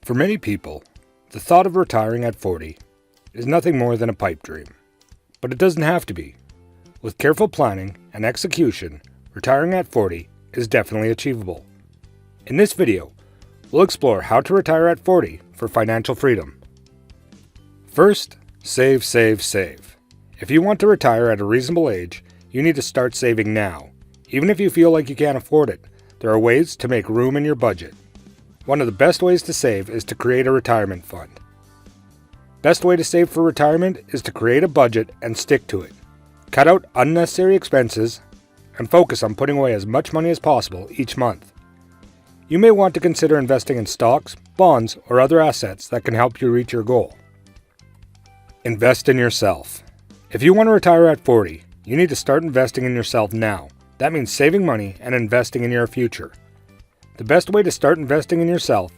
For many people, the thought of retiring at 40 is nothing more than a pipe dream. But it doesn't have to be. With careful planning and execution, retiring at 40 is definitely achievable. In this video, we'll explore how to retire at 40 for financial freedom. First, save, save, save. If you want to retire at a reasonable age, you need to start saving now. Even if you feel like you can't afford it, there are ways to make room in your budget. One of the best ways to save is to create a retirement fund. Best way to save for retirement is to create a budget and stick to it. Cut out unnecessary expenses and focus on putting away as much money as possible each month. You may want to consider investing in stocks, bonds, or other assets that can help you reach your goal. Invest in yourself. If you want to retire at 40, you need to start investing in yourself now. That means saving money and investing in your future. The best way to start investing in yourself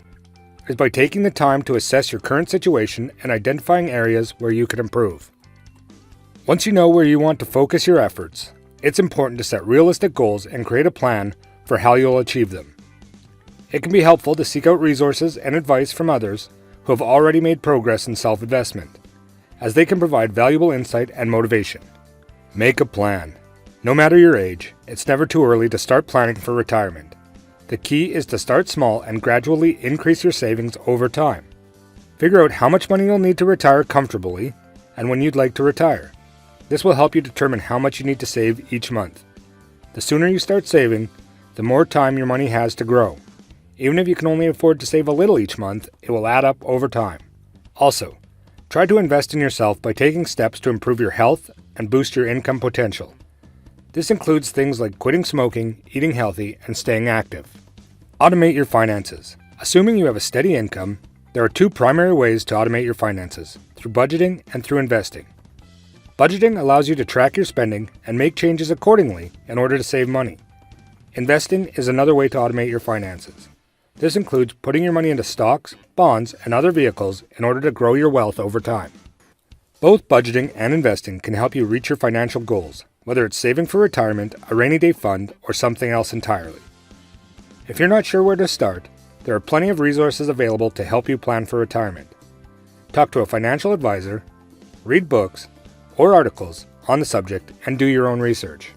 is by taking the time to assess your current situation and identifying areas where you could improve. Once you know where you want to focus your efforts, it's important to set realistic goals and create a plan for how you'll achieve them. It can be helpful to seek out resources and advice from others who have already made progress in self-investment, as they can provide valuable insight and motivation. Make a plan. No matter your age, it's never too early to start planning for retirement. The key is to start small and gradually increase your savings over time. Figure out how much money you'll need to retire comfortably and when you'd like to retire. This will help you determine how much you need to save each month. The sooner you start saving, the more time your money has to grow. Even if you can only afford to save a little each month, it will add up over time. Also, try to invest in yourself by taking steps to improve your health and boost your income potential. This includes things like quitting smoking, eating healthy, and staying active. Automate your finances. Assuming you have a steady income, there are two primary ways to automate your finances, through budgeting and through investing. Budgeting allows you to track your spending and make changes accordingly in order to save money. Investing is another way to automate your finances. This includes putting your money into stocks, bonds, and other vehicles in order to grow your wealth over time. Both budgeting and investing can help you reach your financial goals, whether it's saving for retirement, a rainy day fund, or something else entirely. If you're not sure where to start, there are plenty of resources available to help you plan for retirement. Talk to a financial advisor, read books or articles on the subject, and do your own research.